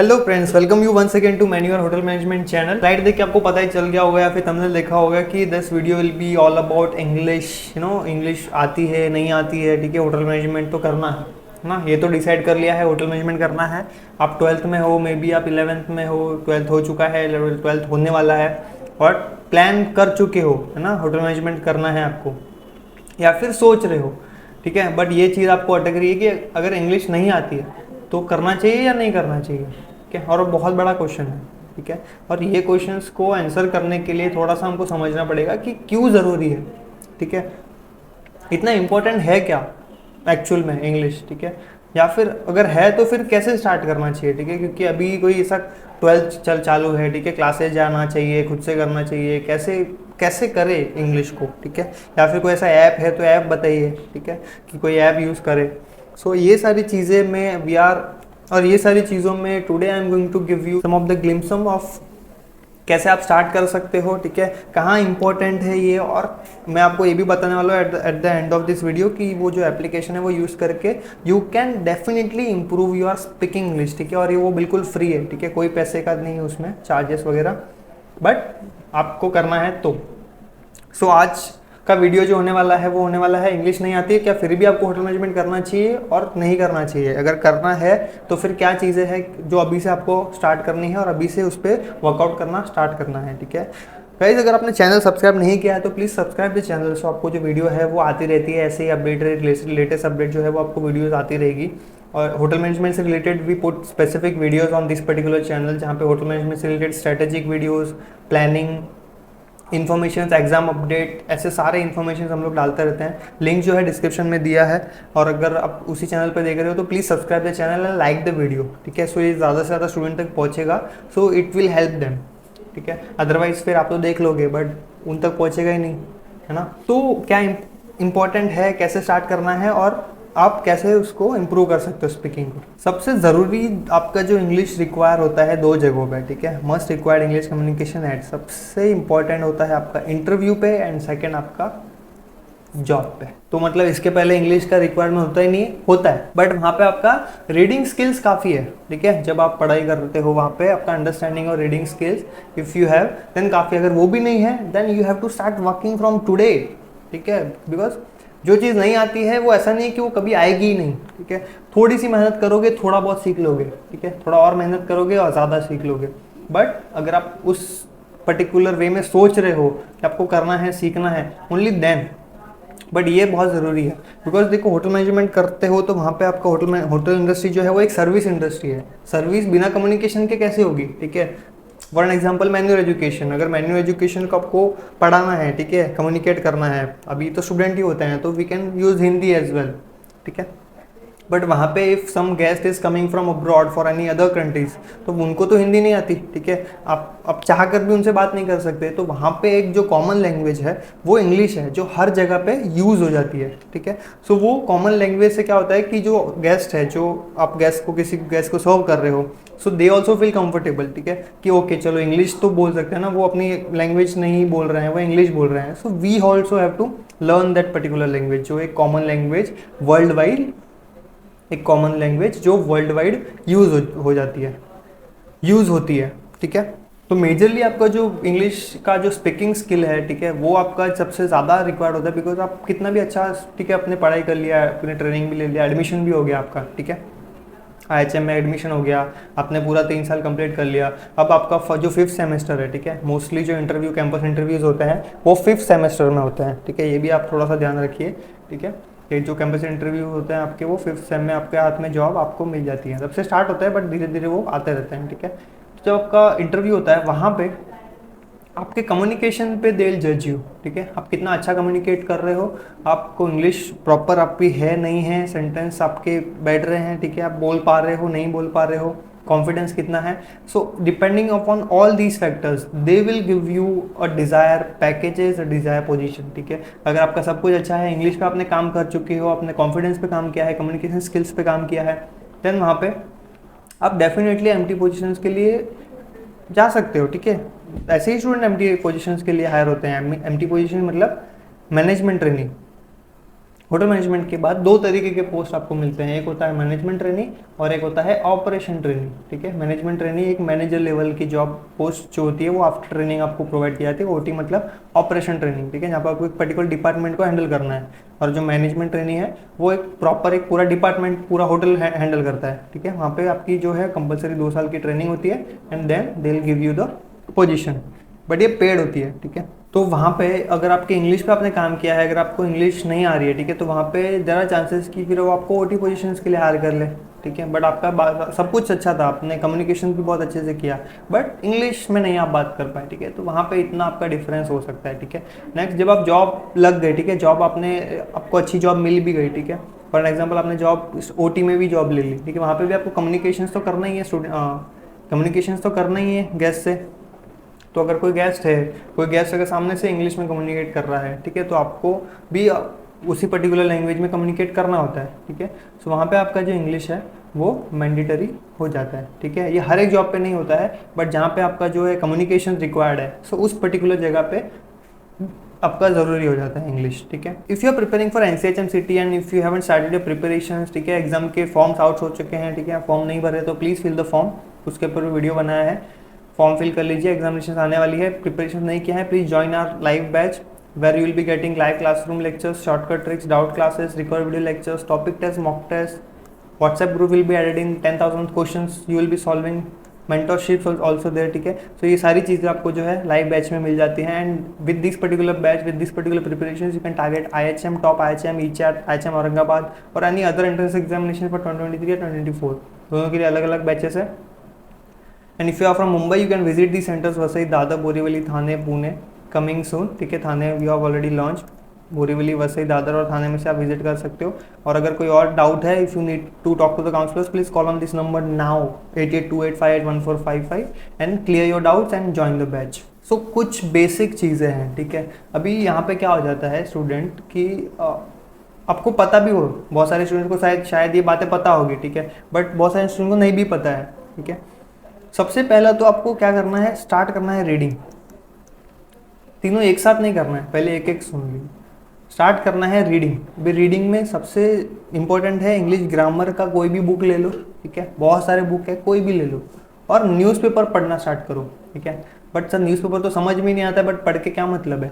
Hello friends, welcome you once again to menu और hotel management channel. Slide देख के आपको पता ही चल गया होगा या फिर तुमने देखा होगा कि this video will be all about English. English आती है नहीं आती है, ठीक है। होटल मैनेजमेंट तो करना है ना, ये तो डिसाइड कर लिया है, होटल मैनेजमेंट करना है। आप 12th में हो, मे बी आप 11th में हो, 12th हो चुका है, 12th होने वाला है और प्लान कर चुके हो, है ना, होटल मैनेजमेंट करना है आपको, या फिर सोच रहे हो, ठीक है। बट ये चीज़ आपको अटक रही है कि अगर इंग्लिश नहीं आती है तो करना चाहिए या नहीं करना चाहिए, ठीक है। और बहुत बड़ा क्वेश्चन है, ठीक है। और ये क्वेश्चंस को आंसर करने के लिए थोड़ा सा हमको समझना पड़ेगा कि क्यों ज़रूरी है, ठीक है। इतना इम्पोर्टेंट है क्या एक्चुअल में इंग्लिश, ठीक है। या फिर अगर है तो फिर कैसे स्टार्ट करना चाहिए, ठीक है। क्योंकि अभी कोई ऐसा 12th चालू है, ठीक है, क्लासेस जाना चाहिए, खुद से करना चाहिए, कैसे कैसे करे इंग्लिश को, ठीक है। या फिर कोई ऐसा ऐप है तो ऐप बताइए, ठीक है, कि कोई ऐप यूज़ करे। सो ये सारी चीज़ें में वी आर, और ये सारी चीज़ों में today I am going to give you some of the glimpse of कैसे आप स्टार्ट कर सकते हो, ठीक है, कहाँ इंपॉर्टेंट है ये। और मैं आपको ये भी बताने वाला हूँ at the end of this video कि वो जो एप्लीकेशन है वो यूज़ करके you can definitely improve your speaking English, ठीक है। और ये वो बिल्कुल फ्री है, ठीक है, कोई पैसे का नहीं है उसमें चार्जेस वगैरह, बट आपको करना है तो। सो आज का वीडियो जो होने वाला है वो होने वाला है इंग्लिश नहीं आती है क्या फिर भी आपको होटल मैनेजमेंट करना चाहिए और नहीं करना चाहिए। अगर करना है तो फिर क्या चीज़ें हैं जो अभी से आपको स्टार्ट करनी है और अभी से उस पर वर्कआउट करना स्टार्ट करना है, ठीक है। गाइस, अगर आपने चैनल सब्सक्राइब नहीं किया है तो प्लीज़ सब्सक्राइब द चैनल, सो आपको जो वीडियो है वो आती रहती है, ऐसे ही अपडेट लेटेस्ट अपडेट जो है वो आपको वीडियोज़ आती रहेगी। और होटल मैनेजमेंट से related we put specific videos on this particular channel, जहाँ पे होटल मैनेजमेंट से related strategic videos, planning, information, exam update, ऐसे सारे इन्फॉर्मेशन हम लोग डालते रहते हैं। लिंक जो है डिस्क्रिप्शन में दिया है। और अगर आप उसी चैनल पर देख रहे हो तो please subscribe the channel and like the video, ठीक है। सो ये ज़्यादा से ज़्यादा स्टूडेंट तक पहुँचेगा, so it will help them, ठीक है। अदरवाइज फिर आप तो देख लोगे बट उन तक पहुँचेगा ही नहीं, है ना। तो क्या इम्पोर्टेंट है, कैसे स्टार्ट करना है और आप कैसे उसको इम्प्रूव कर सकते हो स्पीकिंग को। सबसे ज़रूरी आपका जो इंग्लिश रिक्वायर होता है 2 जगहों पे, ठीक है। Must required English communication at सबसे इंपॉर्टेंट होता है आपका इंटरव्यू पे एंड सेकंड आपका जॉब पे। तो मतलब इसके पहले इंग्लिश का रिक्वायरमेंट होता ही नहीं है, होता है बट वहाँ पे आपका रीडिंग स्किल्स काफ़ी है, ठीक है। जब आप पढ़ाई करते हो वहाँ पे आपका अंडरस्टैंडिंग और reading skills if you have then काफ़ी। अगर वो भी नहीं है then you have to start working from today, ठीक है। बिकॉज जो चीज़ नहीं आती है वो ऐसा नहीं है कि वो कभी आएगी ही नहीं, ठीक है। थोड़ी सी मेहनत करोगे थोड़ा बहुत सीख लोगे, ठीक है। थोड़ा और मेहनत करोगे और ज़्यादा सीख लोगे। बट अगर आप उस पर्टिकुलर वे में सोच रहे हो कि आपको करना है, सीखना है, ओनली देन। बट ये बहुत ज़रूरी है बिकॉज देखो, होटल मैनेजमेंट करते हो तो वहाँ पे आपका होटल इंडस्ट्री जो है वो एक सर्विस इंडस्ट्री है। सर्विस बिना कम्युनिकेशन के कैसे होगी, ठीक है। For an example manual education, अगर मैन्युअल एजुकेशन को आपको पढ़ाना है, ठीक है, कम्युनिकेट करना है, अभी तो स्टूडेंट ही होते हैं तो we can use Hindi as well, ठीक है। बट वहाँ पे if some guest is coming from abroad for any other countries तो उनको तो हिंदी नहीं आती, ठीक है। आप चाह कर भी उनसे बात नहीं कर सकते। तो वहाँ पे एक जो कॉमन लैंग्वेज है वो इंग्लिश है, जो हर जगह पे यूज़ हो जाती है, ठीक है। सो वो कॉमन लैंग्वेज से क्या होता है कि जो गेस्ट है, जो आप किसी गेस्ट को सर्व कर रहे हो, सो दे ऑल्सो फील कंफर्टेबल, ठीक है, कि ओके चलो इंग्लिश तो बोल सकते हैं ना, वो अपनी लैंग्वेज नहीं बोल रहे हैं, वो इंग्लिश बोल रहे हैं। So we also have to learn that particular language, जो एक कॉमन लैंग्वेज वर्ल्ड वाइड, एक कॉमन लैंग्वेज जो वर्ल्ड वाइड यूज़ हो जाती है, यूज़ होती है, ठीक है। तो मेजरली आपका जो इंग्लिश का जो स्पीकिंग स्किल है, ठीक है, वो आपका सबसे ज़्यादा रिक्वायर्ड होता है। बिकॉज आप कितना भी अच्छा, ठीक है, अपने पढ़ाई कर लिया, अपने ट्रेनिंग भी ले लिया, एडमिशन भी हो गया आपका, ठीक है, IHM में एडमिशन हो गया, आपने पूरा 3 साल कंप्लीट कर लिया। अब आपका जो 5th सेमेस्टर है, ठीक है, मोस्टली जो इंटरव्यू, कैंपस इंटरव्यूज़ होते हैं वो 5th सेमेस्टर में होते हैं, ठीक है। ये भी आप थोड़ा सा ध्यान रखिए, ठीक है। ये जो कैंपस इंटरव्यू होते हैं आपके वो 5th सेम में आपके हाथ में जॉब आपको मिल जाती है। सबसे स्टार्ट होता है बट धीरे धीरे वो आते रहते हैं, ठीक है। तो जब आपका इंटरव्यू होता है वहाँ पे आपके कम्युनिकेशन पे दे जज यू, ठीक है। आप कितना अच्छा कम्युनिकेट कर रहे हो, आपको इंग्लिश प्रॉपर आपकी है नहीं है, सेंटेंस आपके बैठ रहे हैं, ठीक है, आप बोल पा रहे हो नहीं बोल पा रहे हो, कॉन्फिडेंस कितना है। So depending upon all these factors they will give you a desire packages, a desire position, ठीक है। अगर आपका सब कुछ अच्छा है, इंग्लिश पे आपने काम कर चुके हो, आपने कॉन्फिडेंस पे काम किया है, कम्युनिकेशन स्किल्स पे काम किया है, देन वहाँ पे आप डेफिनेटली एम्प्टी पोजीशंस के लिए जा सकते हो, ठीक है। ऐसे ही स्टूडेंट एम्प्टी पोजीशंस के लिए हायर होते हैं। एम्प्टी पोजीशन मतलब मैनेजमेंट ट्रेनिंग, होटल मैनेजमेंट के बाद दो तरीके के पोस्ट आपको मिलते हैं, एक होता है मैनेजमेंट ट्रेनिंग और एक होता है ऑपरेशन ट्रेनिंग। ठीक है, मैनेजमेंट ट्रेनिंग एक मैनेजर लेवल की जॉब पोस्ट जो होती है वो आफ्टर ट्रेनिंग आपको प्रोवाइड की जाती है। ओटी मतलब ऑपरेशन ट्रेनिंग। ठीक है, जहाँ पर आपको एक पर्टिकुलर डिपार्टमेंट को हैंडल करना है, और जो मैनेजमेंट ट्रेनिंग है वो एक प्रॉपर एक पूरा डिपार्टमेंट पूरा होटल हैंडल करता है। ठीक है, वहाँ पे आपकी जो है कंपलसरी 2 साल की ट्रेनिंग होती है and then they will give you the position, but ये पेड होती है। ठीक है, तो वहाँ पे अगर आपके इंग्लिश पे आपने काम किया है, अगर आपको इंग्लिश नहीं आ रही है, ठीक है, तो वहाँ पे ज़रा चांसेस कि फिर वो आपको ओटी पोजीशंस के लिए हायर कर ले। ठीक है, बट आपका सब कुछ अच्छा था, आपने कम्युनिकेशन भी बहुत अच्छे से किया, बट इंग्लिश में नहीं आप बात कर पाए। ठीक है, तो वहाँ पे इतना आपका डिफरेंस हो सकता है। ठीक है, नेक्स्ट जब आप जॉब लग गए, ठीक है, जॉब आपको अच्छी जॉब मिल भी गई, ठीक है, फॉर एग्जाम्पल आपने जॉब ओटी में भी जॉब ले ली, ठीक है, वहाँ पर भी आपको कम्युनिकेशन तो करना ही है, कम्युनिकेशन तो करना ही है गेस्ट से। तो अगर कोई गेस्ट अगर सामने से इंग्लिश में कम्युनिकेट कर रहा है, ठीक है, तो आपको भी उसी पर्टिकुलर लैंग्वेज में कम्युनिकेट करना होता है। ठीक है, सो वहाँ पे आपका जो इंग्लिश है वो मैंडेटरी हो जाता है। ठीक है, ये हर एक जॉब पे नहीं होता है, बट जहाँ पे आपका जो है कम्युनिकेशन रिक्वायर्ड है, सो उस पर्टिकुलर जगह पे आपका ज़रूरी हो जाता है इंग्लिश। ठीक है, if you are preparing for NCHM-CT and if you haven't started your preparation, ठीक है, एग्जाम के फॉर्म्स आउट हो चुके हैं, ठीक है, फॉर्म नहीं भरे तो प्लीज़ फिल द फॉर्म, उसके ऊपर वीडियो बनाया है, फॉर्म फिल कर लीजिए। एग्जामिनेशन आने वाली है, प्रिपरेशन नहीं किया है, please join our live batch where you will be getting live classroom lectures, shortcut tricks, doubt classes, record video lectures, topic test, mock test, WhatsApp group will be added in 10,000 questions you will be solving, mentorship also there. ठीक है, सो ये सारी चीज़ें आपको जो है live batch में मिल जाती हैं, and with this particular batch, with this particular preparation you can target IHM, top IHM, ECHAT, IHM Aurangabad और any other entrance examination for 2023 या 2024, दोनों के लिए अलग अलग बैचेस है। And if you are from Mumbai you can visit the centres Vasai, Dadar, Borivali, Thane, Pune, coming soon. ठीक है, Thane we have already launch, Borivali, Vasai, Dadar और थाने में से आप विजिट कर सकते हो। और अगर कोई और डाउट है, if you need to talk to the counsellors, please call on this number now 8828581455 and clear your doubts and join the batch. So कुछ बेसिक चीज़ें हैं। ठीक है, अभी यहाँ पे क्या हो जाता है स्टूडेंट कि आपको पता भी हो, बहुत सारे स्टूडेंट को शायद ये बातें पता होगी, ठीक है, बट बहुत सारे स्टूडेंट को नहीं भी पता है। ठीक है, सबसे पहला तो आपको क्या करना है, स्टार्ट करना है रीडिंग। तीनों एक साथ नहीं करना है, पहले एक एक सुन ली। स्टार्ट करना है रीडिंग। अभी रीडिंग में सबसे इंपॉर्टेंट है इंग्लिश ग्रामर का कोई भी बुक ले लो। ठीक है, बहुत सारे बुक है, कोई भी ले लो, और न्यूज़पेपर पढ़ना स्टार्ट करो। ठीक है, बट सर न्यूज़पेपर तो समझ में नहीं आता, बट पढ़ के क्या मतलब है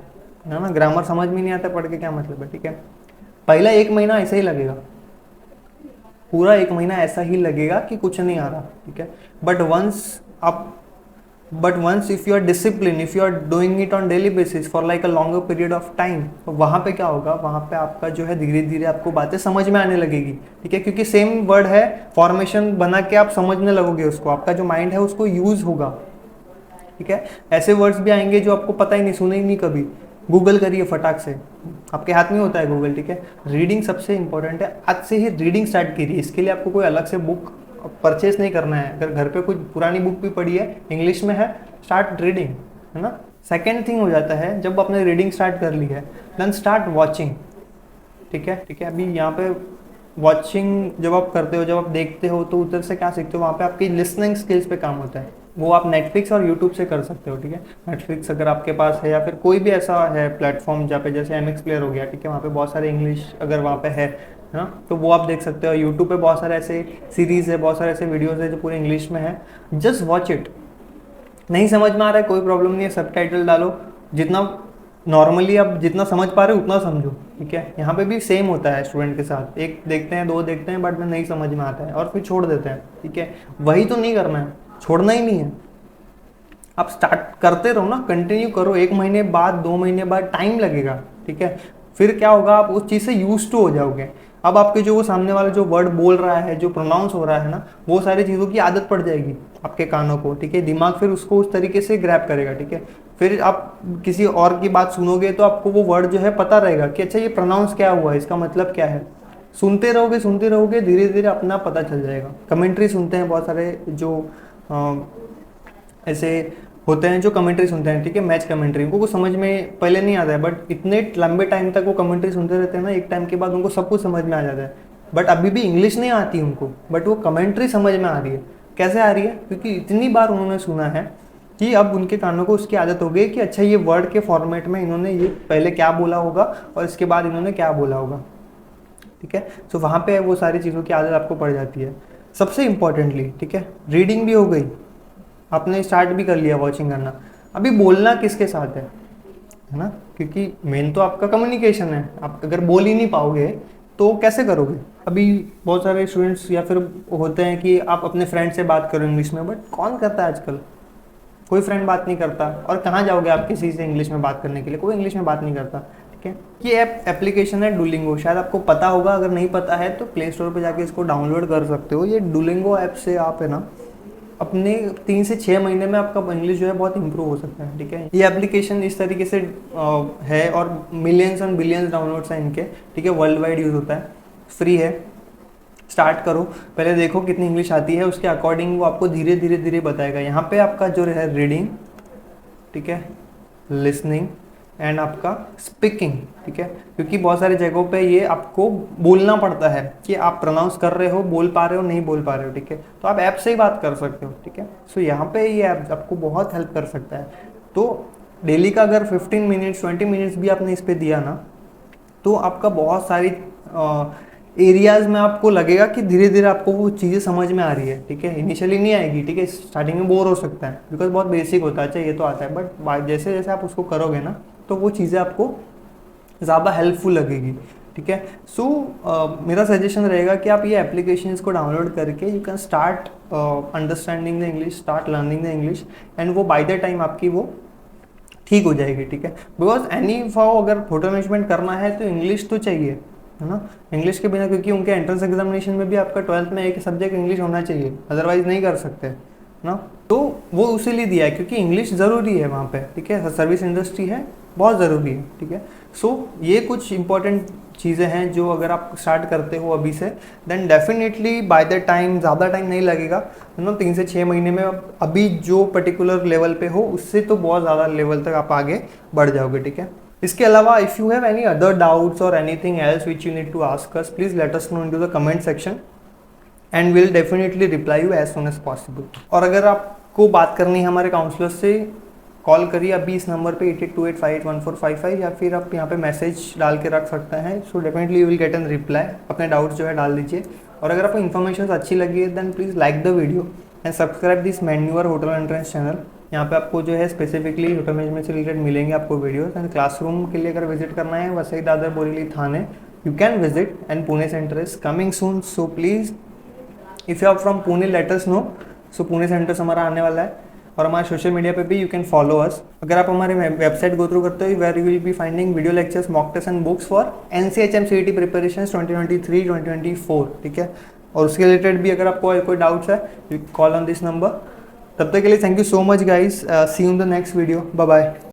ना, ग्रामर समझ में नहीं आता, पढ़ के क्या मतलब है। ठीक है, पहला 1 महीना ऐसा ही लगेगा, पूरा 1 महीना ऐसा ही लगेगा कि कुछ नहीं आ रहा। ठीक है, but once if you are discipline, if you are doing it on daily basis for like a longer period of time, तो वहाँ पे क्या होगा, वहाँ पे आपका जो है धीरे धीरे आपको बातें समझ में आने लगेगी। ठीक है, क्योंकि सेम वर्ड है, फॉर्मेशन बना के आप समझने लगोगे उसको, आपका जो माइंड है उसको यूज होगा। ठीक है, ऐसे वर्ड्स भी आएंगे जो आपको पता ही नहीं, सुने ही नहीं कभी, गूगल करिए फटाक से, आपके हाथ में होता है गूगल। ठीक है, रीडिंग सबसे इंपॉर्टेंट है, आज से ही रीडिंग स्टार्ट कीजिए। इसके लिए आपको कोई अलग से बुक परचेस नहीं करना है, अगर घर पे कुछ पुरानी बुक भी पढ़ी है, इंग्लिश में है, स्टार्ट रीडिंग, है ना। सेकेंड थिंग हो जाता है, जब आपने रीडिंग स्टार्ट कर ली है, देन स्टार्ट वॉचिंग। ठीक है, अभी यहाँ पे वॉचिंग जब आप करते हो, जब आप देखते हो, तो उधर से क्या सीखते हो, वहाँ पे आपकी लिसनिंग स्किल्स पे काम होता है, वो आप नेटफ्लिक्स और यूट्यूब से कर सकते हो। ठीक है, नेटफ्लिक्स अगर आपके पास है, या फिर कोई भी ऐसा है प्लेटफॉर्म जहाँ पे जैसे MX प्लेयर हो गया, ठीक है, वहाँ पे बहुत सारे इंग्लिश अगर वहाँ पे है ना, तो वो आप देख सकते हो। यूट्यूब पे बहुत सारे ऐसे सीरीज़ है, बहुत सारे ऐसे वीडियोज़ है जो पूरे इंग्लिश में है, जस्ट वॉच इट। नहीं समझ में आ रहा है, कोई प्रॉब्लम नहीं है, सबटाइटल डालो, जितना नॉर्मली आप जितना समझ पा रहे हो उतना समझो। ठीक है, यहाँ पे भी सेम होता है स्टूडेंट के साथ, एक देखते हैं, 2 देखते हैं, बट में नहीं समझ में आता है और फिर छोड़ देते हैं। ठीक है, वही तो नहीं करना है, छोड़ना ही नहीं है, आप स्टार्ट करते रहो ना, कंटिन्यू करो। 1 महीने बाद, 2 महीने बाद टाइम लगेगा। ठीक है, फिर क्या होगा, आप उस चीज़ से यूज टू हो जाओगे। अब आपके जो वो सामने वाला जो वर्ड बोल रहा है, जो प्रोनाउंस हो रहा है ना, वो सारी चीज़ों की आदत पड़ जाएगी आपके कानों को। ठीक है, दिमाग फिर उसको उस तरीके से ग्रैब करेगा। ठीक है, फिर आप किसी और की बात सुनोगे तो आपको वो वर्ड जो है पता रहेगा कि अच्छा ये प्रोनाउंस क्या हुआ है, इसका मतलब क्या है। सुनते रहोगे, धीरे धीरे अपना पता चल जाएगा। कमेंट्री सुनते हैं बहुत सारे जो ऐसे होते हैं जो कमेंट्री सुनते हैं, ठीक है, मैच कमेंट्री, उनको कुछ समझ में पहले नहीं आता है, बट इतने लंबे टाइम तक वो कमेंट्री सुनते रहते हैं ना, एक टाइम के बाद उनको सब कुछ समझ में आ जाता है। बट अभी भी इंग्लिश नहीं आती उनको, बट वो कमेंट्री समझ में आ रही है। कैसे आ रही है, क्योंकि इतनी बार उन्होंने सुना है कि अब उनके कानों को उसकी आदत हो गई कि अच्छा ये वर्ड के फॉर्मेट में इन्होंने ये पहले क्या बोला होगा और इसके बाद इन्होंने क्या बोला होगा। ठीक है। सो वहाँ पे वो सारी चीज़ों की आदत आपको पड़ जाती है। सबसे इम्पॉर्टेंटली, ठीक है, रीडिंग भी हो गई, आपने स्टार्ट भी कर लिया वॉचिंग करना, अभी बोलना किसके साथ है ना, क्योंकि मेन तो आपका कम्युनिकेशन है। आप अगर बोल ही नहीं पाओगे तो कैसे करोगे। अभी बहुत सारे स्टूडेंट्स या फिर होते हैं कि आप अपने फ्रेंड से बात करो इंग्लिश में, बट कौन करता है आजकल, कोई फ्रेंड बात नहीं करता। और कहाँ जाओगे आप किसी से इंग्लिश में बात करने के लिए, कोई इंग्लिश में बात नहीं करता, ठीक है। ये एप्लीकेशन है डुलिंगो, शायद आपको पता होगा, अगर नहीं पता है तो प्ले स्टोर पर जाके इसको डाउनलोड कर सकते हो। ये डुलिंगो ऐप से आप है ना अपने 3 से 6 महीने में आपका इंग्लिश जो है बहुत इंप्रूव हो सकता है, ठीक है। ये एप्लीकेशन इस तरीके से है और मिलियंस एंड बिलियंस डाउनलोड्स हैं इनके, ठीक है, वर्ल्ड वाइड यूज़ होता है, फ्री है। स्टार्ट करो, पहले देखो कितनी इंग्लिश आती है, उसके अकॉर्डिंग वो आपको धीरे धीरे धीरे बताएगा। यहाँ पे आपका जो है रीडिंग, ठीक है, लिसनिंग एंड आपका स्पीकिंग, ठीक है, क्योंकि बहुत सारी जगहों पे ये आपको बोलना पड़ता है कि आप प्रोनाउंस कर रहे हो, बोल पा रहे हो, नहीं बोल पा रहे हो, ठीक है, तो आप ऐप से ही बात कर सकते हो, ठीक है। सो यहाँ पे ये ऐप आपको बहुत हेल्प कर सकता है। तो डेली का अगर 15 मिनट्स 20 मिनट्स भी आपने इस पर दिया ना, तो आपका बहुत सारी एरियाज में आपको लगेगा कि धीरे धीरे आपको वो चीज़ें समझ में आ रही है, ठीक है। इनिशियली नहीं आएगी, ठीक है, स्टार्टिंग में बोर हो सकता है, बिकॉज बहुत बेसिक होता है, अच्छा ये तो आता है, बट जैसे जैसे आप उसको करोगे ना तो वो चीज़ें आपको ज़्यादा हेल्पफुल लगेगी, ठीक है। सो मेरा सजेशन रहेगा कि आप ये एप्लीकेशंस को डाउनलोड करके you can start understanding the English, start learning the English, and वो बाय द टाइम आपकी वो ठीक हो जाएगी, ठीक है। बिकॉज एनी फाओ अगर होटल मैनेजमेंट करना है तो इंग्लिश तो चाहिए, है ना। इंग्लिश के बिना, क्योंकि उनके एंट्रेंस एग्जामिनेशन में भी आपका 12th में एक सब्जेक्ट इंग्लिश होना चाहिए, अदरवाइज नहीं कर सकते ना। तो वो उसीलिए दिया है क्योंकि इंग्लिश ज़रूरी है वहाँ पे, ठीक है, सर्विस इंडस्ट्री है, बहुत ज़रूरी है, ठीक है। सो ये कुछ इंपॉर्टेंट चीज़ें हैं जो अगर आप स्टार्ट करते हो अभी से, then definitely by the time, ज़्यादा टाइम नहीं लगेगा, है ना, 3 से 6 महीने में आप अभी जो पर्टिकुलर लेवल पे हो उससे तो बहुत ज़्यादा लेवल तक आप आगे बढ़ जाओगे, ठीक है। इसके अलावा if you have any other doubts और anything else which you need to ask us, please let us know into the comment section and will definitely reply you as soon as possible. और अगर आपको बात करनी है हमारे counsellor से, call करिए अभी इस नंबर पे 8828581455, या फिर आप यहाँ पे मैसेज डाल के रख सकते हैं। So definitely you will get an reply, अपने डाउट्स जो है डाल दीजिए। और अगर आपको इन्फॉर्मेशन अच्छी लगी है then please like the video and subscribe this मैन्यूअर होटल एंट्रेंस चैनल। यहाँ पे आपको जो है स्पेसिफिकली होटल मैनेजमेंट से रिलेटेड मिलेंगे आपको वीडियोस। एंड क्लासरूम के लिए अगर विजिट करना है Vasai Dadar Borivali Thane, you can visit, and Pune centre is coming soon. So please if you are from Pune let us know. So Pune centres हमारा आने वाला है, और हमारे सोशल मीडिया पे भी यू कैन फॉलो अस। अगर आप हमारे वेबसाइट गो थ्रू करते हो, where you will be finding video lectures, mock test and books for NCHM CET preparation 2023-2024, ठीक है। और उसके रिलेटेड भी अगर आपको कोई डाउट्स है you call on this number. तब तक के लिए thank you so much guys, see you in the next video, bye bye.